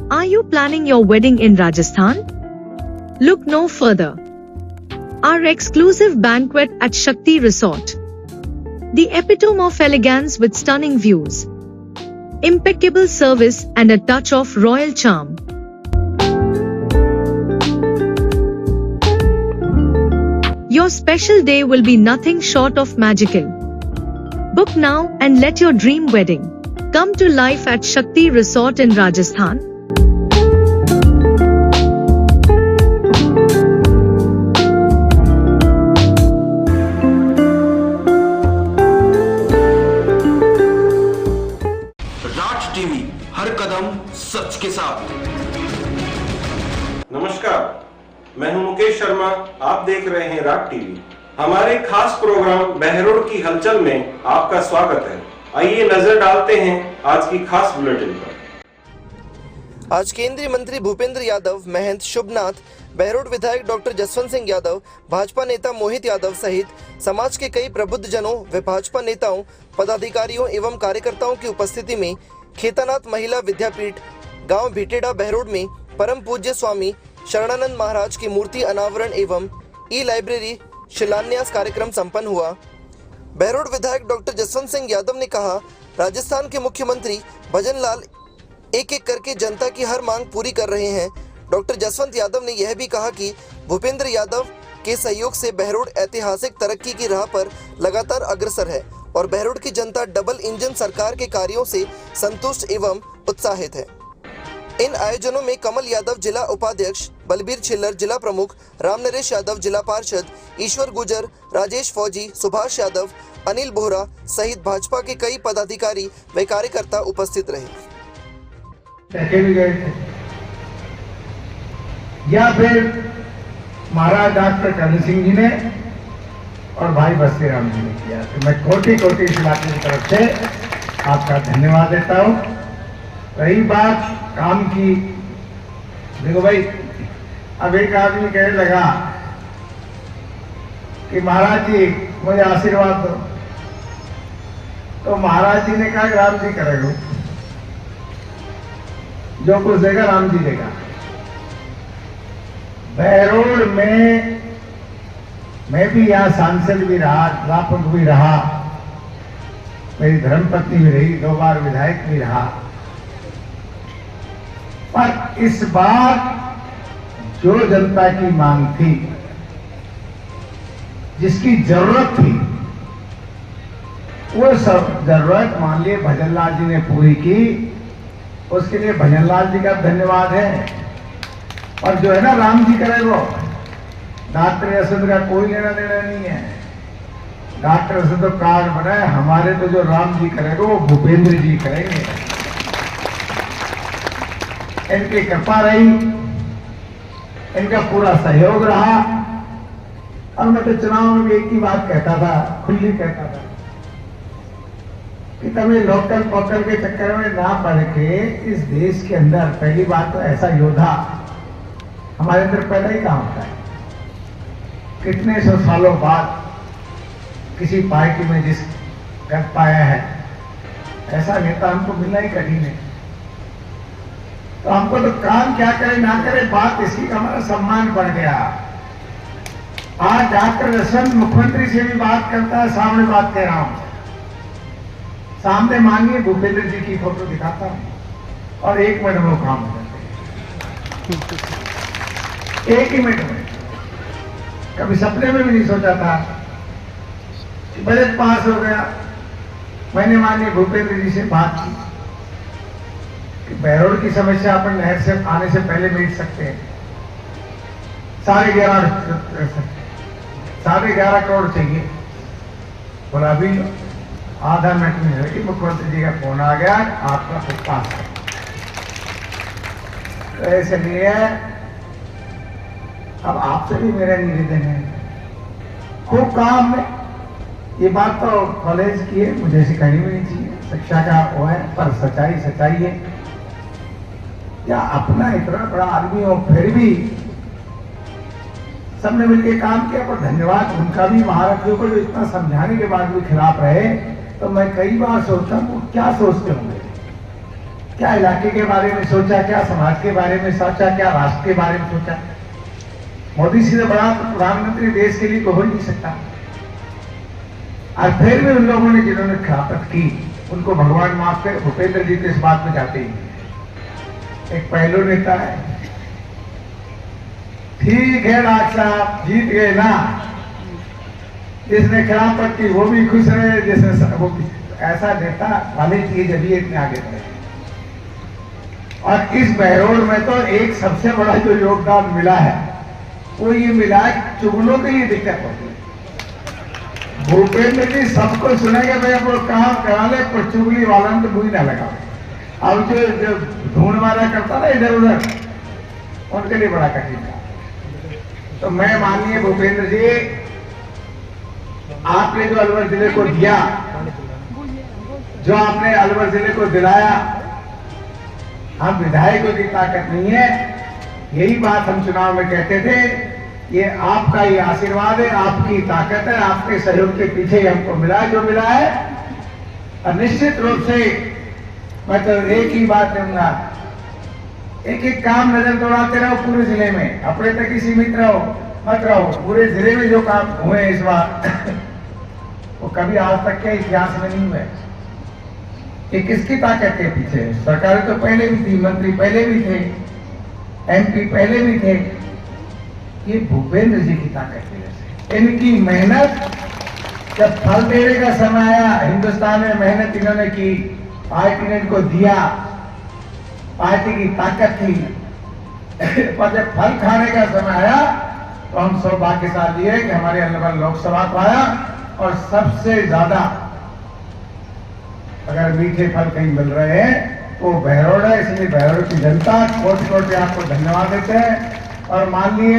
Are you planning your wedding in Rajasthan? Look no further. Our exclusive banquet at Shakti Resort. The epitome of elegance with stunning views, impeccable service and a touch of royal charm. Your special day will be nothing short of magical. Book now and let your dream wedding come to life at Shakti Resort in Rajasthan. Raj TV, हर कदम सच के साथ। नमस्कार, मैं हूं मुकेश शर्मा। आप देख रहे हैं राज टीवी। हमारे खास प्रोग्राम बहरोड की हलचल में आपका स्वागत है। आइए नजर डालते हैं आज की खास बुलेटिन पर। आज केंद्रीय मंत्री भूपेंद्र यादव, महंत शुभनाथ, बहरोड विधायक डॉक्टर जसवंत सिंह यादव, भाजपा नेता मोहित यादव सहित समाज के कई प्रबुद्ध जनों व भाजपा नेताओं, पदाधिकारियों एवं कार्यकर्ताओं की उपस्थिति में खेतानाथ महिला विद्यापीठ गांव भिटेड़ा बहरोड में परम पूज्य स्वामी शरणानंद महाराज की मूर्ति अनावरण एवं ई लाइब्रेरी शिलान्यास कार्यक्रम संपन्न हुआ। बहरोड विधायक डॉक्टर जसवंत सिंह यादव ने कहा, राजस्थान के मुख्यमंत्री भजन लाल एक एक करके जनता की हर मांग पूरी कर रहे हैं। डॉक्टर जसवंत यादव ने यह भी कहा कि भूपेंद्र यादव के सहयोग से बहरोड ऐतिहासिक तरक्की की राह पर लगातार अग्रसर है और बहरोड की जनता डबल इंजन सरकार के कार्यों से संतुष्ट एवं उत्साहित है। इन आयोजनों में कमल यादव जिला उपाध्यक्ष, बलबीर छिल्लर जिला प्रमुख, राम नरेश यादव जिला पार्षद, ईश्वर गुजर, राजेश फौजी, सुभाष यादव, अनिल बोहरा सहित भाजपा के कई पदाधिकारी व कार्यकर्ता उपस्थित रहे। या फिर महाराज डॉक्टर करण सिंह जी ने और भाई बस्ती राम जी ने किया, तो मैं कोटि कोटि इस इलाके की तरफ से आपका धन्यवाद देता हूँ। रही बात काम की, देखो भाई, अब एक आदमी कहने लगा कि महाराज जी मुझे आशीर्वाद दो, तो महाराज जी ने कहा राम जी करेगा, जो कुछ देगा राम जी देगा। बहरोड में मैं भी यहाँ सांसद भी रहा, प्रापक भी रहा, मेरी धर्मपत्नी भी रही, 2 बार विधायक भी रहा, पर इस बार जो जनता की मांग थी, जिसकी जरूरत थी, वो सब जरूरत मान लिए भजनलाल जी ने पूरी की। उसके लिए भजनलाल जी का धन्यवाद है। और जो है ना राम जी करे वो, डॉक्टर यशवंत का कोई लेना देना नहीं है। डॉक्टर यशवंत तो कार्ड बनाए, हमारे तो जो राम जी करेगा वो भूपेंद्र जी करेंगे। इनकी कृपा रही, इनका पूरा सहयोग रहा। और मैं तो चुनाव में एक ही बात कहता था, खुली कहता था कि तुम्हें लोकल पोकल के चक्कर में ना पड़ के इस देश के अंदर, पहली बात तो ऐसा योद्धा हमारे अंदर पैदा ही कहाँ होता है। कितने सौ सालों बाद किसी पार्टी में जिस कर पाया है, ऐसा नेता हमको मिलना ही कठिन है। तो हमको तो काम क्या करे ना करे, बात इसकी का हमारा सम्मान बढ़ गया। आज डॉक्टर जसवंत मुख्यमंत्री से भी बात करता है, सामने बात कह रहा हूं, सामने मानिए भूपेंद्र जी की फोटो दिखाता हूं और 1 मिनट में वो काम हो जाते हैं। 1 ही मिनट में। कभी सपने में भी नहीं सोचा था। बजट पास हो गया, मैंने माननीय भूपेंद्र जी से बात की कि बहरोड की समस्या अपन नहर से आने से पहले मिट सकते हैं। 11.5 करोड़ चाहिए। बोला अभी आधा मिनट में है कि मुख्यमंत्री जी का फोन आ गया, आपका खुद पास है। तो ऐसे लिए अब आपसे भी मेरा निवेदन है, खूब काम में, ये बात तो कॉलेज की है, मुझे सिखानी भी नहीं चाहिए, शिक्षा का वो है, पर सच्चाई सच्चाई है। या अपना इतना बड़ा आदमी हो फिर भी सबने मिलकर काम किया, पर धन्यवाद उनका भी, महारथियों को जो इतना समझाने के बाद भी खिलाफ रहे। तो मैं कई बार सोचता हूँ क्या सोचते होंगे, क्या इलाके के बारे में सोचा, क्या समाज के बारे में सोचा, क्या राष्ट्र के बारे में सोचा? मोदी जी से बड़ा प्रधानमंत्री देश के लिए तो हो ही नहीं सकता। और फिर भी उन लोगों ने जिन्होंने खिलाफत की उनको भगवान माफ करे। भूपेंद्र जी तो इस बात में जाते ही एक पहलू नेता है। ठीक है डॉक्टर साहब, जीत गए ना। जिसने खिलाफत की वो भी खुश रहे, जिसने वो भी। ऐसा नेता वाले चाहिए जब ये इतने आगे बढ़े। और इस बहरोड में तो एक सबसे बड़ा जो योगदान मिला है वो ये मिला है कि चुगलों के लिए दिक्कत होती है। भूपेंद्र जी सबको सुनेंगे, भाई आप लोग कहाँ करा ले, पर चुगली वाला तो बुरी ना लगा। अब जो ढूंढ मारा करता ना इधर उधर, उनके लिए बड़ा कठिन था। तो मैं माननीय भूपेंद्र जी, आपने जो अलवर जिले को दिया, जो आपने अलवर जिले को दिलाया, हम विधायकों की ताकत नहीं है। यही बात हम चुनाव में कहते थे, ये आपका ही आशीर्वाद है, आपकी ताकत है, आपके सहयोग के पीछे हमको मिला जो मिला है। और निश्चित रूप से मैं तो एक ही बात कहूंगा, एक एक काम नजर दौड़ाते रहो पूरे जिले में, अपने तक ही सीमित रहो मत रहो। पूरे जिले में जो काम हुए इस बार वो कभी आज तक के इतिहास में नहीं हुए। ये किसकी ताकत के पीछे है? सरकार तो पहले भी थी, मंत्री पहले भी थे, एमपी पहले भी थे। ये भूपेंद्र जी की ताकत की वजह से, इनकी मेहनत, जब फल देने का समय आया, हिंदुस्तान में मेहनत इन्होंने की, पार्टी ने इनको दिया, पार्टी की ताकत थी। पर जब फल खाने का समय आया तो हम सौभाग्यशाली है कि हमारे अलवर लोकसभा को आया। और सबसे ज्यादा अगर मीठे फल कहीं मिल रहे हैं तो बहरोड है। इसलिए बहरोड की जनता कोटि कोटि आपको धन्यवाद देते हैं। और माननीय,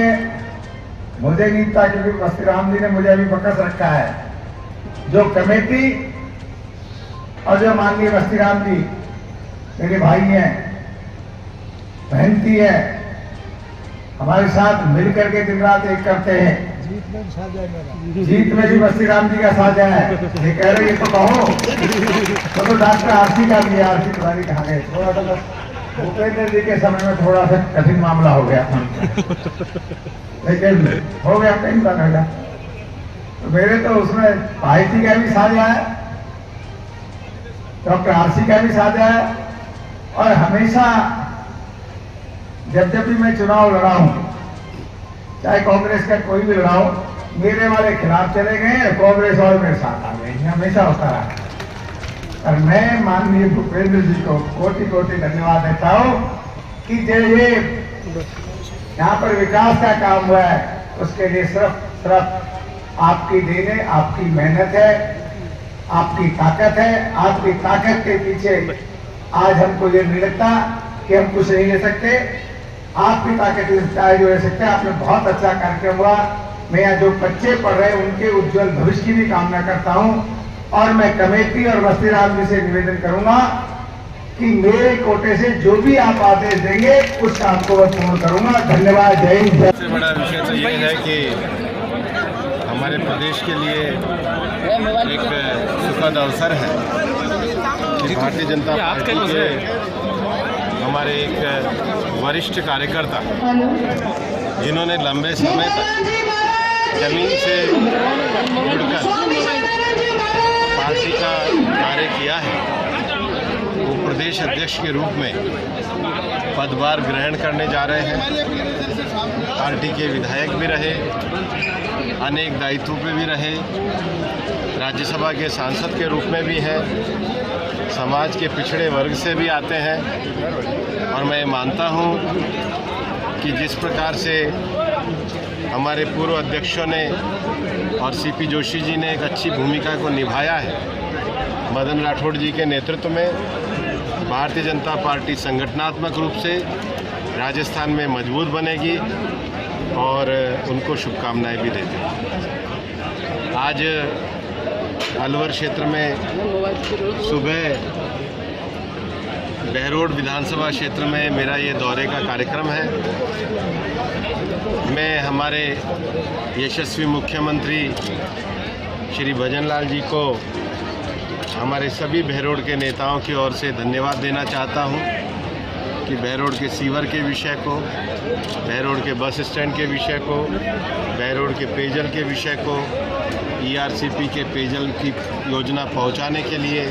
मुझे नहीं था क्योंकि बस्तीराम जी ने मुझे अभी पकड़ रखा है, जो कमेटी और जो माननीय बस्तीराम जी मेरे भाई हैं, बहनती है, हमारे साथ मिलकर के दिन रात एक करते हैं। जीत में भी बस्तीराम जी का साझा है। ये कह रहे तो कहो, तो डॉक्टर आरसी का भी, आरसी पता नहीं कहाँ गए। थोड़ा सा भूपेंद्र जी के समय में थोड़ा सा कठिन मामला हो गया था, लेकिन हो गया, कहीं बात होगा। तो मेरे तो उसमें भाई जी का भी साझा है, डॉक्टर आरसी का भी साझा है। और हमेशा जब भी मैं चुनाव लड़ा हूं, चाहे कांग्रेस का कोई भी लड़ा हो, मेरे वाले खिलाफ चले गए, कांग्रेस और मेरे साथ आ गए, हमेशा होता रहा। और मैं माननीय भूपेंद्र जी को कोटि कोटि धन्यवाद देता हूं कि जो ये यहाँ पर विकास का काम हुआ है, उसके लिए सिर्फ आपकी देन है, आपकी मेहनत है, आपकी ताकत है। आपकी ताकत के पीछे आज हमको ये नहीं लगता कि हम कुछ नहीं ले सकते। आपकी ताकत जो ले सकते हैं। आपने बहुत अच्छा कार्यक्रम हुआ। मैं यहाँ जो बच्चे पढ़ रहे हैं उनके उज्जवल भविष्य की भी कामना करता हूँ। और मैं कमेटी और बस्तीराम जी से निवेदन करूंगा कि मेरे कोटे से जो भी आप आदेश देंगे उस काम को मैं पूर्ण करूंगा। धन्यवाद। जय हिंद। सबसे बड़ा विषय तो ये है कि हमारे प्रदेश के लिए एक सुखद अवसर है कि भारतीय जनता पार्टी के हमारे एक वरिष्ठ कार्यकर्ता, जिन्होंने लंबे समय तक जमीन से जुड़कर पार्टी का कार्य किया है, वो प्रदेश अध्यक्ष के रूप में पदभार ग्रहण करने जा रहे हैं। पार्टी के विधायक भी रहे, अनेक दायित्वों पे भी रहे, राज्यसभा के सांसद के रूप में भी हैं, समाज के पिछड़े वर्ग से भी आते हैं। और मैं मानता हूं कि जिस प्रकार से हमारे पूर्व अध्यक्षों ने और सीपी जोशी जी ने एक अच्छी भूमिका को निभाया है, मदन राठौड़ जी के नेतृत्व में भारतीय जनता पार्टी संगठनात्मक रूप से राजस्थान में मजबूत बनेगी और उनको शुभकामनाएं भी देते हैं। आज अलवर क्षेत्र में सुबह बहरोड विधानसभा क्षेत्र में मेरा ये दौरे का कार्यक्रम है। मैं हमारे यशस्वी मुख्यमंत्री श्री भजन लाल जी को हमारे सभी बहरोड के नेताओं की ओर से धन्यवाद देना चाहता हूं कि बहरोड के सीवर के विषय को, बहरोड के बस स्टैंड के विषय को, बहरोड के पेयजल के विषय को, ERCP के पेयजल की योजना पहुंचाने के लिए,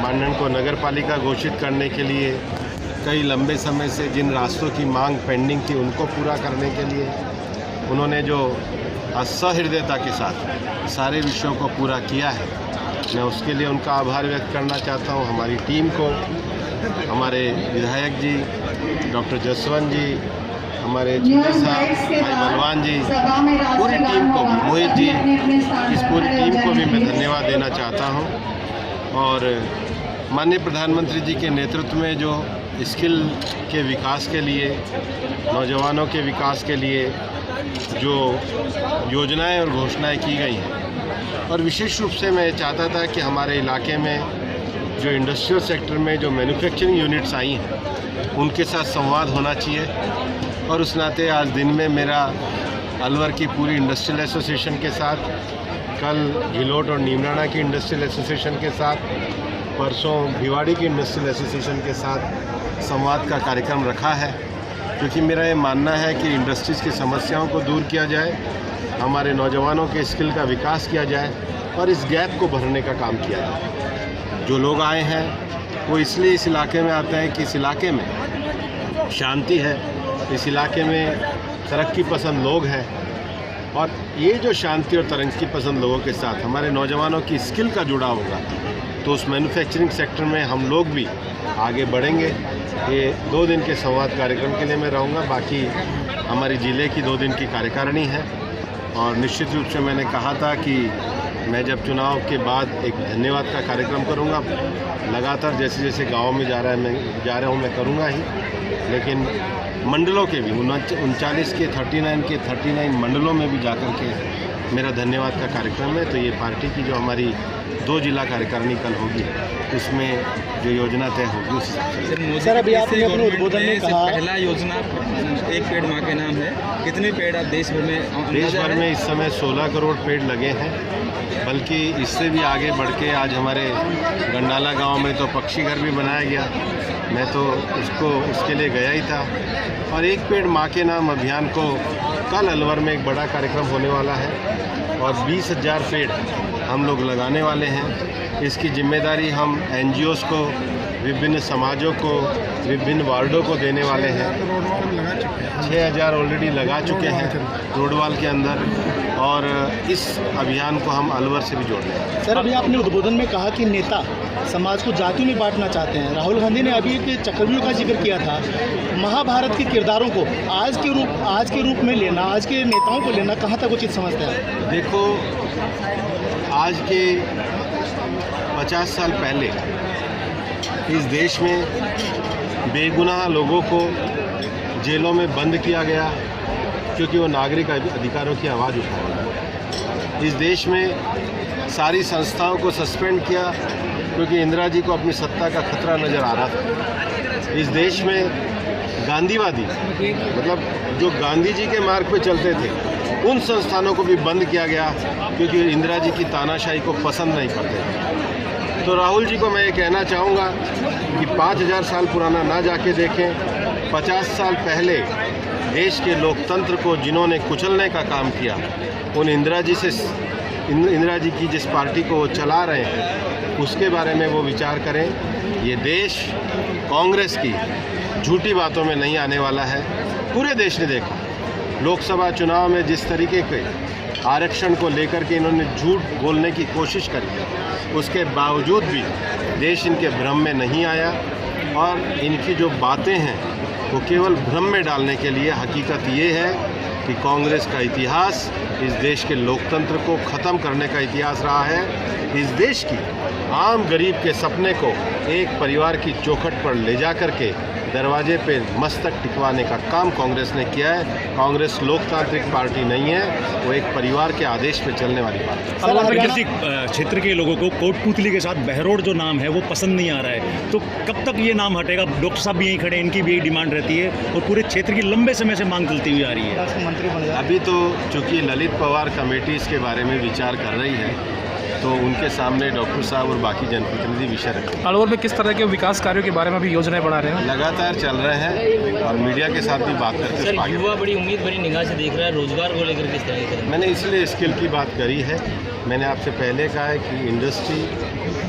मांडन को नगर पालिका घोषित करने के लिए, कई लंबे समय से जिन रास्तों की मांग पेंडिंग थी उनको पूरा करने के लिए उन्होंने जो सहृदयता के साथ सारे विषयों को पूरा किया है, मैं उसके लिए उनका आभार व्यक्त करना चाहता हूं। हमारी टीम को, हमारे विधायक जी डॉक्टर जसवंत जी, हमारे चुनी साहब, भाई बलवान जी, पूरी टीम को, मोहित जी, इस पूरी टीम को भी मैं धन्यवाद देना चाहता हूं। और माननीय प्रधानमंत्री जी के नेतृत्व में जो स्किल के विकास के लिए, नौजवानों के विकास के लिए जो योजनाएं और घोषणाएं की गई हैं, और विशेष रूप से मैं चाहता था कि हमारे इलाके में जो इंडस्ट्रियल सेक्टर में जो मैन्युफैक्चरिंग यूनिट्स आई हैं उनके साथ संवाद होना चाहिए। और उस नाते आज दिन में मेरा अलवर की पूरी इंडस्ट्रियल एसोसिएशन के साथ, कल घिलोट और नीमराना की इंडस्ट्रियल एसोसिएशन के साथ, परसों भिवाड़ी की इंडस्ट्रियल एसोसिएशन के साथ संवाद का कार्यक्रम रखा है, क्योंकि मेरा ये मानना है कि इंडस्ट्रीज़ की समस्याओं को दूर किया जाए, हमारे नौजवानों के स्किल का विकास किया जाए और इस गैप को भरने का काम किया जाए। जो लोग आए हैं वो इसलिए इस इलाके में आते हैं कि इस इलाके में शांति है, इस इलाके में तरक्की पसंद लोग हैं, और ये जो शांति और तरक्की पसंद लोगों के साथ हमारे नौजवानों की स्किल का जुड़ा होगा तो उस मैन्युफैक्चरिंग सेक्टर में हम लोग भी आगे बढ़ेंगे। ये 2 दिन के संवाद कार्यक्रम के लिए मैं रहूँगा, बाकी हमारी ज़िले की 2 दिन की कार्यकारिणी है। और निश्चित रूप से मैंने कहा था कि मैं जब चुनाव के बाद एक धन्यवाद का कार्यक्रम करूँगा, लगातार जैसे जैसे गाँव में जा रहा हूँ मैं करूँगा ही, लेकिन मंडलों के भी 39 के 39 मंडलों में भी जाकर के मेरा धन्यवाद का कार्यक्रम है। तो ये पार्टी की जो हमारी 2 जिला कार्यकारिणी कल होगी उसमें जो योजना तय होगी उस हिसाब से। सर, अभी आपने अपने उद्बोधन में कहा पहला योजना एक पेड़ माँ के नाम है, कितने पेड़ आप देश भर में? देश भर में इस समय 16 करोड़ पेड़ लगे हैं, बल्कि इससे भी आगे बढ़ के आज हमारे गंडाला गांव में तो पक्षी घर भी बनाया गया, मैं तो उसके लिए गया ही था। और एक पेड़ माँ के नाम अभियान को कल अलवर में एक बड़ा कार्यक्रम होने वाला है और 20,000 पेड़ हम लोग लगाने वाले हैं। इसकी जिम्मेदारी हम NGOs को, विभिन्न समाजों को, विभिन्न वार्डों को देने वाले हैं। 6,000 ऑलरेडी लगा चुके हैं रोडवाल के अंदर, और इस अभियान को हम अलवर से भी जोड़ रहे हैं। सर, अभी आपने उद्बोधन में कहा कि नेता समाज को जातियों में बांटना चाहते हैं। राहुल गांधी ने अभी एक चक्रव्यूह का जिक्र किया था। महाभारत के किरदारों को आज के रूप में लेना, आज के नेताओं को लेना कहाँ तक उचित समझते हैं? देखो, आज के 50 साल पहले इस देश में बेगुनाह लोगों को जेलों में बंद किया गया क्योंकि वो नागरिक अधिकारों की आवाज़ उठा रहे। इस देश में सारी संस्थाओं को सस्पेंड किया क्योंकि इंदिरा जी को अपनी सत्ता का खतरा नज़र आ रहा था। इस देश में गांधीवादी, मतलब जो गांधी जी के मार्ग पे चलते थे, उन संस्थानों को भी बंद किया गया क्योंकि इंदिरा जी की तानाशाही को पसंद नहीं करते। तो राहुल जी को मैं ये कहना चाहूँगा कि 5,000 साल पुराना ना जाके देखें, 50 साल पहले देश के लोकतंत्र को जिन्होंने कुचलने का काम किया, उन इंदिरा जी की जिस पार्टी को वो चला रहे हैं उसके बारे में वो विचार करें। ये देश कांग्रेस की झूठी बातों में नहीं आने वाला है। पूरे देश ने देखा लोकसभा चुनाव में जिस तरीके के आरक्षण को लेकर के इन्होंने झूठ बोलने की कोशिश करी, उसके बावजूद भी देश इनके भ्रम में नहीं आया, और इनकी जो बातें हैं वो केवल भ्रम में डालने के लिए। हकीकत ये है कि कांग्रेस का इतिहास इस देश के लोकतंत्र को ख़त्म करने का इतिहास रहा है। इस देश की आम गरीब के सपने को एक परिवार की चौखट पर ले जा करके दरवाजे पे मस्तक टिकवाने का काम कांग्रेस ने किया है। कांग्रेस लोकतांत्रिक पार्टी नहीं है, वो एक परिवार के आदेश पे चलने वाली पार्टी है। किसी क्षेत्र के लोगों को कोटपुतली के साथ बहरोड जो नाम है वो पसंद नहीं आ रहा है, तो कब तक ये नाम हटेगा? डॉक्टर साहब भी यहीं खड़े, इनकी भी यही डिमांड रहती है और पूरे क्षेत्र की लंबे समय से मांग चलती हुई आ रही है। अभी तो चूँकि ललित पवार कमेटी इसके बारे में विचार कर रही है, तो उनके सामने डॉक्टर साहब और बाकी जनप्रतिनिधि विषय रखें। अलवर में किस तरह के विकास कार्यों के बारे में भी योजनाएं बना रहे हैं? लगातार चल रहे हैं और मीडिया के साथ भी बात करके सर, युवा बड़ी उम्मीद बड़ी निगाह से देख रहा है, रोजगार को लेकर किस तरह से? मैंने इसलिए स्किल की बात करी है। मैंने आपसे पहले कहा है कि इंडस्ट्री,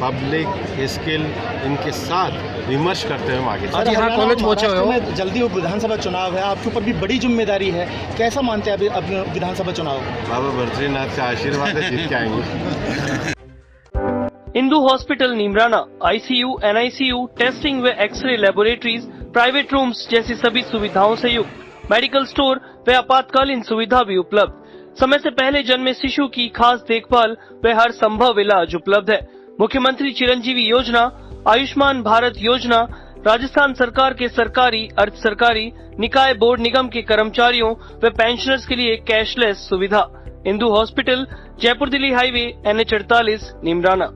पब्लिक, स्किल, इनके साथ विमर्श करते हुए हम आगे आज यहाँ कॉलेज पहुँचे हुए हो, जल्दी विधानसभा चुनाव है, आपके ऊपर भी बड़ी जिम्मेदारी है, कैसा मानते हैं अब विधानसभा चुनाव? बाबा बद्रीनाथ का आशीर्वाद है, जीत के आएंगे। Indu hospital Neemrana ICU, NICU, testing व एक्सरे लेबोरेटरीज, प्राइवेट रूम्स जैसी सभी सुविधाओं से युक्त मेडिकल स्टोर व आपातकालीन सुविधा भी उपलब्ध। समय से पहले जन्मे शिशु की खास देखभाल व हर संभव इलाज उपलब्ध है। मुख्यमंत्री चिरंजीवी योजना, आयुष्मान भारत योजना, राजस्थान सरकार के सरकारी, अर्ध सरकारी, निकाय बोर्ड निगम के कर्मचारियों व पेंशनर्स के लिए कैशलेस सुविधा। Indu hospital, Jaipur Delhi highway, NH48, Neemrana.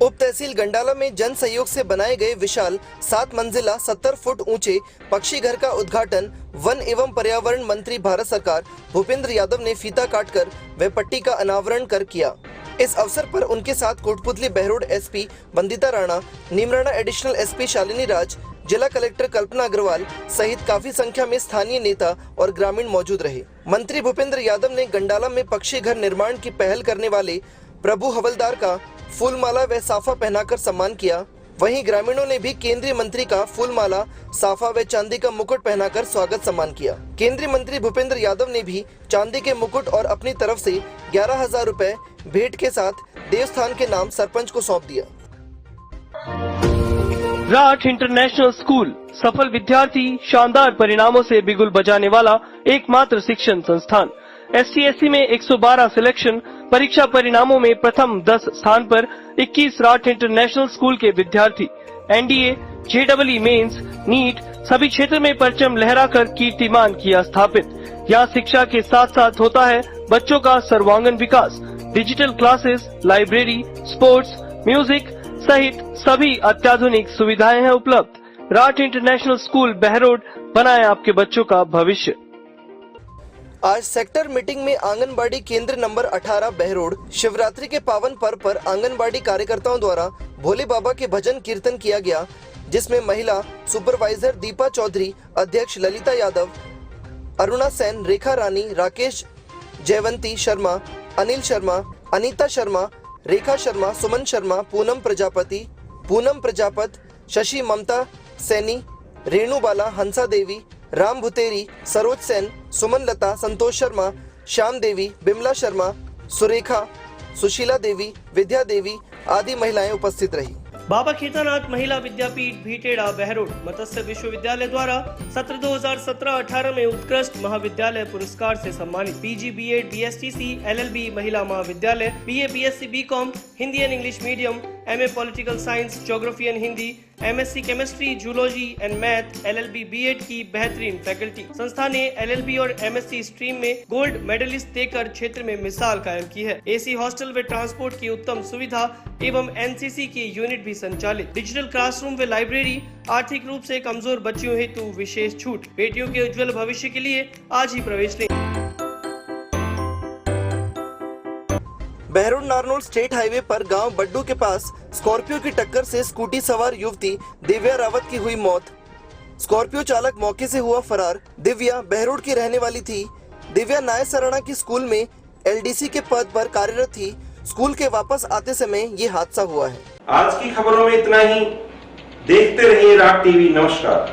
उप तहसील गंडाला में जन सहयोग से बनाए गए विशाल 7 मंजिला 70 फुट ऊंचे पक्षी घर का उद्घाटन वन एवं पर्यावरण मंत्री भारत सरकार भूपेंद्र यादव ने फीता काटकर व पट्टी का अनावरण कर किया। इस अवसर पर उनके साथ Kotputli Behror SP Bandita Rana, Neemrana additional SP Shalini Raj, जिला कलेक्टर कल्पना अग्रवाल सहित काफी संख्या में स्थानीय नेता और ग्रामीण मौजूद रहे। मंत्री भूपेंद्र यादव ने गंडाला में पक्षी घर निर्माण की पहल करने वाले प्रभु हवलदार का फूलमाला व साफा पहनाकर सम्मान किया। वहीं ग्रामीणों ने भी केंद्रीय मंत्री का फूलमाला, साफा व चांदी का मुकुट पहनाकर स्वागत सम्मान किया। केंद्रीय मंत्री भूपेंद्र यादव ने भी चांदी के मुकुट और अपनी तरफ से 11,000 रुपए भेंट के साथ देवस्थान के नाम सरपंच को सौंप दिया। राठ इंटरनेशनल स्कूल, सफल विद्यार्थी, शानदार परिणामों से बिगुल बजाने वाला एकमात्र शिक्षण संस्थान। SC/SC में 112 सिलेक्शन, परीक्षा परिणामों में प्रथम 10 स्थान पर 21 राठ इंटरनेशनल स्कूल के विद्यार्थी। NDA, JEE मेंस, नीट सभी क्षेत्र में परचम लहराकर कीर्तिमान किया स्थापित। यहाँ शिक्षा के साथ साथ होता है बच्चों का सर्वांगीण विकास। Digital classes, library, sports, music सहित सभी अत्याधुनिक सुविधाएं हैं उपलब्ध। राठ इंटरनेशनल स्कूल बहरोड, बनाए आपके बच्चों का भविष्य। आज सेक्टर मीटिंग में आंगनबाड़ी केंद्र नंबर 18 बहरोड शिवरात्रि के पावन पर्व पर आंगनबाड़ी कार्यकर्ताओं द्वारा भोले बाबा के भजन कीर्तन किया गया, जिसमें महिला सुपरवाइजर दीपा चौधरी, अध्यक्ष ललिता यादव, अरुणा सेन, रेखा रानी, राकेश, जयवंती शर्मा, अनिल शर्मा, अनीता शर्मा, रेखा शर्मा, सुमन शर्मा, पूनम प्रजापत, शशि, ममता सैनी, रेणु बाला, हंसा देवी, राम भुतेरी, सरोज सेन, सुमन लता, संतोष शर्मा, श्याम देवी, बिमला शर्मा, सुरेखा, सुशीला देवी, विद्या देवी आदि महिलाएं उपस्थित रही। बाबा केदारनाथ महिला विद्यापीठ भीटेड़ा बहरोड मत्स्य विश्वविद्यालय द्वारा सत्र 2017-18 में उत्कृष्ट महाविद्यालय पुरस्कार से सम्मानित PG, B.Ed, BSTC, LLB महिला महाविद्यालय, BA, BSc, BCom, Hindi and English medium, MA political science, geography and Hindi, MSc chemistry, zoology and math, LLB, B.Ed की बेहतरीन फैकल्टी। संस्था ने LLB और MSc स्ट्रीम में गोल्ड मेडलिस्ट देकर क्षेत्र में मिसाल कायम की है। AC हॉस्टल व ट्रांसपोर्ट की उत्तम सुविधा एवं NCC की यूनिट भी संचालित। डिजिटल क्लासरूम व लाइब्रेरी, आर्थिक रूप से कमजोर बच्चियों हेतु विशेष छूट। बेटियों के उज्जवल भविष्य के लिए आज ही प्रवेश लें। बहरोड नारनौल स्टेट हाईवे पर गांव बड्डू के पास स्कॉर्पियो की टक्कर से स्कूटी सवार युवती दिव्या रावत की हुई मौत। स्कॉर्पियो चालक मौके से हुआ फरार। दिव्या बहरोड की रहने वाली थी। दिव्या नाय सराणा की स्कूल में LDC के पद पर कार्यरत थी। स्कूल के वापस आते समय ये हादसा हुआ है। आज की खबरों में इतना ही। देखते रहिए राठ टीवी। नमस्कार।